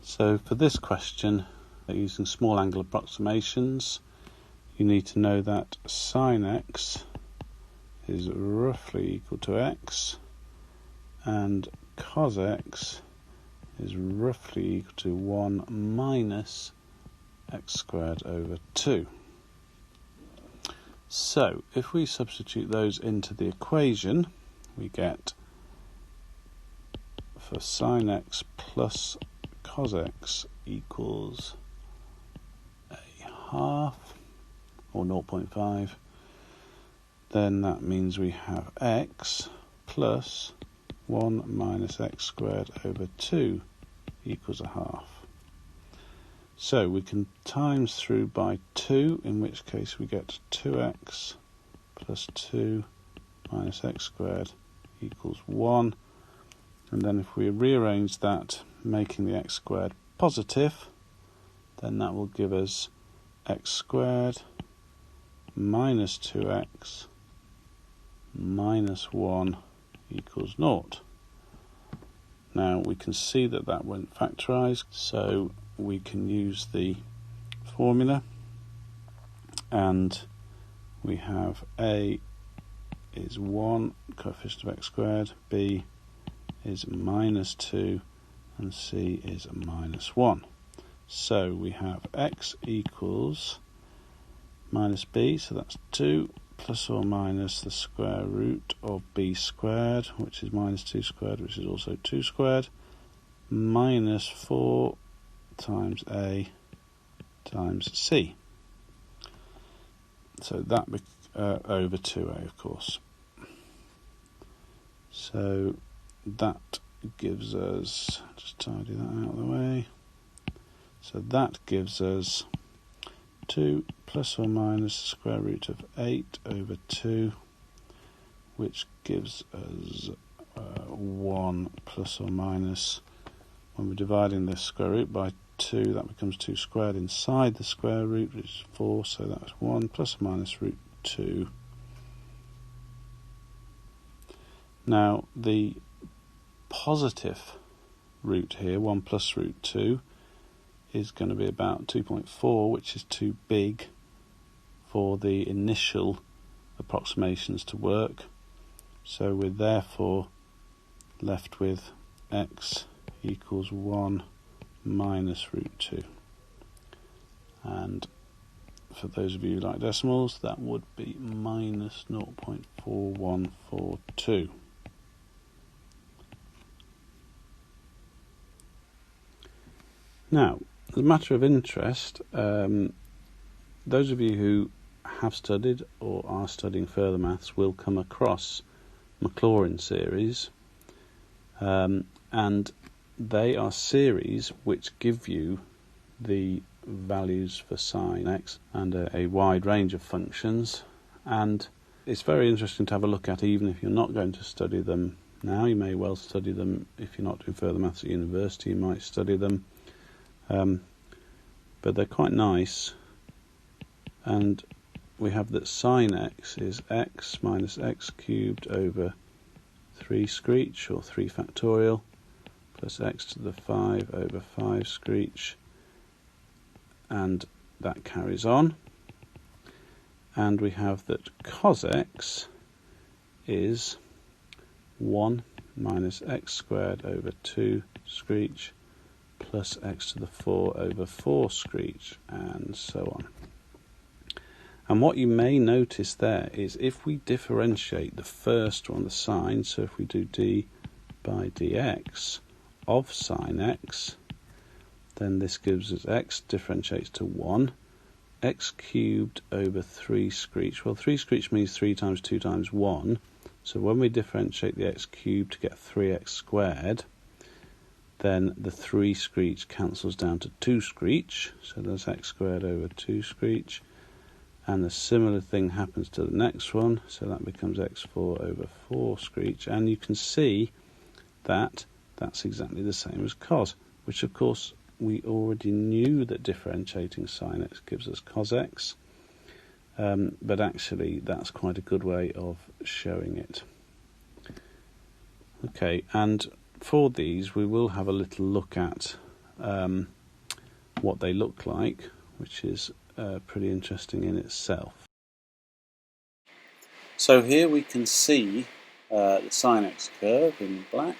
So for this question, using small angle approximations, you need to know that sine x is roughly equal to x and cos x is roughly equal to 1 minus x squared over 2. So if we substitute those into the equation, we get for sine x plus cos x equals a half or 0.5. Then that means we have x plus 1 minus x squared over 2 equals a half. So we can times through by 2, in which case we get 2x plus 2 minus x squared equals 1. And then if we rearrange that, making the x squared positive, then that will give us x squared minus 2x minus 1 equals 0. Now we can see that that won't factorise, so we can use the formula, and we have a is 1, coefficient of x squared, b is minus 2, and c is minus 1. So we have x equals minus b, so that's 2, plus or minus the square root of b squared, which is minus 2 squared, which is also 2 squared, minus 4 times a times c. So that over 2a, of course. So that gives us, just tidy that out of the way, so that gives us 2 plus or minus the square root of 8 over 2, which gives us 1 plus or minus, when we're dividing this square root by 2, that becomes 2 squared inside the square root, which is 4, so that's 1 plus or minus root 2. Now the positive root here, 1 plus root 2, is going to be about 2.4, which is too big for the initial approximations to work. So we're therefore left with x equals 1 minus root 2. And for those of you who like decimals, that would be minus 0.4142. Now, as a matter of interest, those of you who have studied or are studying further maths will come across Maclaurin Series, and they are series which give you the values for sine x and a wide range of functions, and it's very interesting to have a look at, even if you're not going to study them now. You may well study them if you're not doing further maths at university. You might study them. But they're quite nice, and we have that sine x is x minus x cubed over 3 screech, or 3 factorial, plus x to the 5 over 5 screech, and that carries on. And we have that cos x is 1 minus x squared over 2 screech, plus x to the 4 over 4 screech, and so on. And what you may notice there is if we differentiate the first one, the sine, so if we do d by dx of sine x, then this gives us x differentiates to 1, x cubed over 3 screech. Well, 3 screech means 3 times 2 times 1, so when we differentiate the x cubed to get 3x squared, then the 3 screech cancels down to 2 screech, so there's x squared over 2 screech, and a similar thing happens to the next one, so that becomes x4 over 4 screech, and you can see that that's exactly the same as cos, which of course we already knew that differentiating sine x gives us cos x, but actually that's quite a good way of showing it. Okay, and for these we will have a little look at what they look like, which is pretty interesting in itself. So here we can see the sin x curve in black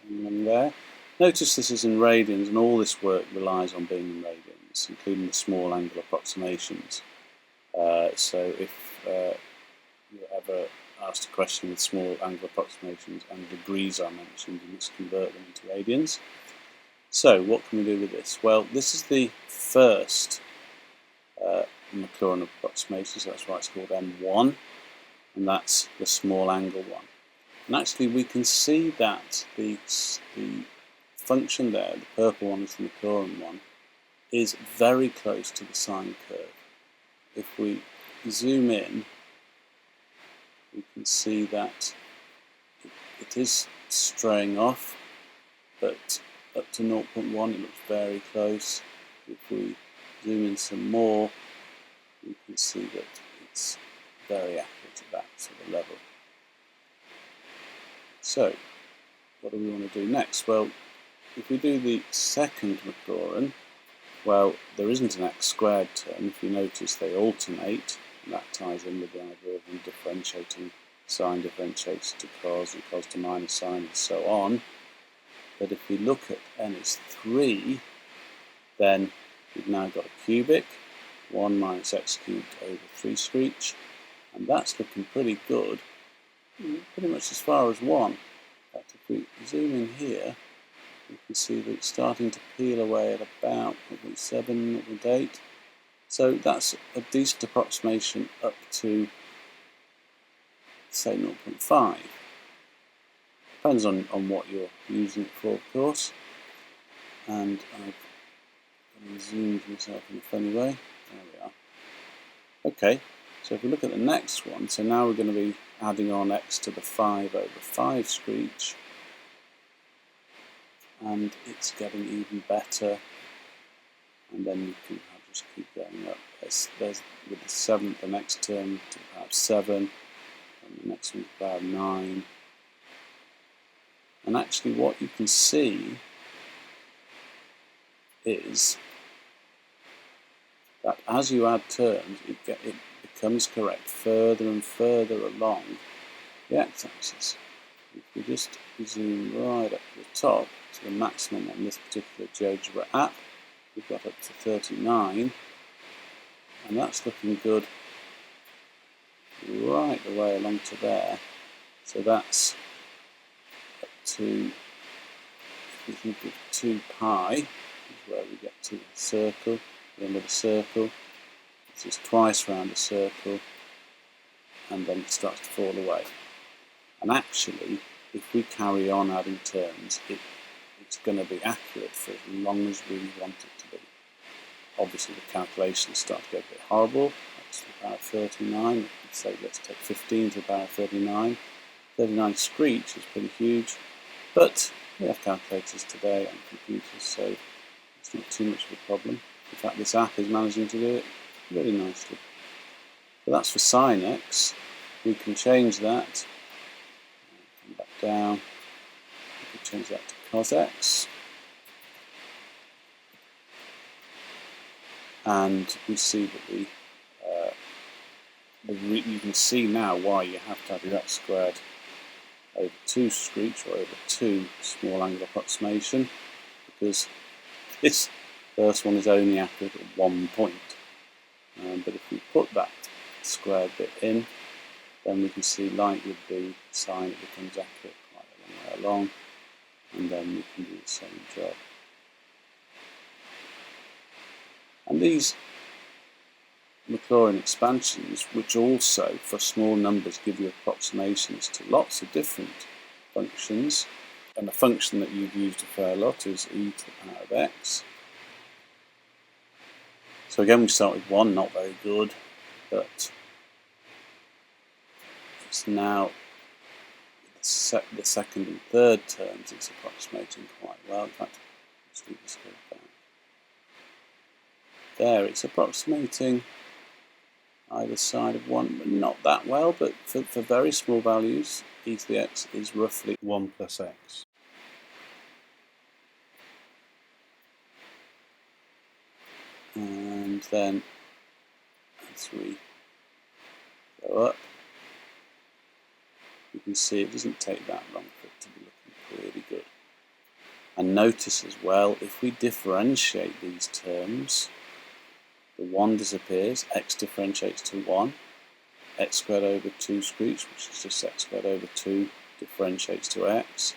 along there. Notice this is in radians, and all this work relies on being in radians, including the small angle approximations. So if you're ever asked a question with small angle approximations and degrees are mentioned, you must convert them into radians. So what can we do with this? Well, this is the first Maclaurin approximation, so that's why it's called M1, and that's the small angle one. And actually we can see that the function there, the purple one is the Maclaurin one, is very close to the sine curve. If we zoom in, we can see that it is straying off, but up to 0.1 it looks very close. If we zoom in some more, we can see that it's very accurate at that sort of level. So, what do we want to do next? Well, if we do the second Maclaurin, well, there isn't an x squared term. If you notice, they alternate, and that ties in with the idea of differentiating sine differentiates to cos and cos to minus sine and so on. But if we look at n is 3, then we've now got a cubic, 1 minus x cubed over 3 screech, and that's looking pretty good, pretty much as far as 1. In fact, if we zoom in here, you can see that it's starting to peel away at about 0.7, 0.8. So that's a decent approximation up to, say, 0.5. Depends on what you're using it for, of course. And I've zoomed myself in a funny way. There we are. Okay, so if we look at the next one, so now we're going to be adding on x to the 5 over 5 screech. And it's getting even better. And then you can just keep going up. There's with the 7th, the next term to about 7, and the next one's about 9. And actually what you can see is that as you add terms, it becomes correct further and further along the x-axis. If we just zoom right up to the top, to the maximum on this particular Geogebra app, we've got up to 39, and that's looking good right the way along to there. So that's up to, if we think of 2 pi, is where we get to the circle, the end of the circle. This is twice round the circle, and then it starts to fall away. And actually, if we carry on adding terms, it's going to be accurate for as long as we want it to be. Obviously, the calculations start to get a bit horrible. That's to the power 39. Let's say let's take 15 to the power 39. 39 screech is pretty huge, but we have calculators today and computers, so it's not too much of a problem. In fact, this app is managing to do it really nicely. So that's for sin x. We can change that. Come back down. We can change that to cos x. And we see that you can see now why you have to have your x squared over 2 screech or over 2 small angle approximation, because this first one is only accurate at 1 point. But if we put that squared bit in, then we can see, like with the sine, it becomes accurate quite a long way along, and then we can do the same job. And these Maclaurin expansions, which also for small numbers give you approximations to lots of different functions, and a function that you've used a fair lot is e to the power of x. So again, we start with 1, not very good, but it's now the second and third terms it's approximating quite well. In fact, let's do this back. There, it's approximating either side of 1, but not that well, but for very small values, e to the x is roughly 1 plus x. and then as we go up, you can see it doesn't take that long for it to be looking really good. And notice as well, if we differentiate these terms, the 1 disappears, x differentiates to 1, x squared over 2 screech, which is just x squared over 2, differentiates to x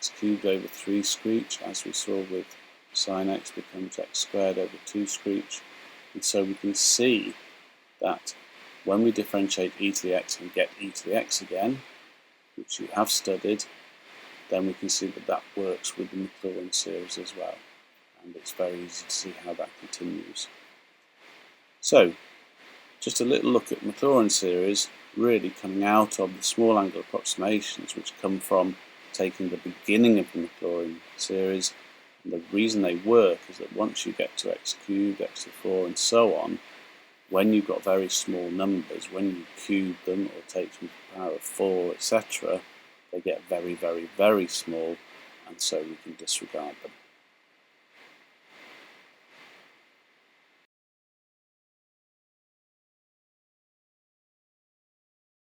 cubed over 3 screech, as we saw with sine x, becomes x squared over 2 screech. And so we can see that when we differentiate e to the x and get e to the x again, which you have studied, then we can see that that works with the Maclaurin series as well. And it's very easy to see how that continues. So, just a little look at Maclaurin series, really coming out of the small angle approximations, which come from taking the beginning of the Maclaurin series. And the reason they work is that once you get to x cubed, x to the 4, and so on, when you've got very small numbers, when you cube them or take them to the power of 4, etc., they get very, very, very small, and so we can disregard them.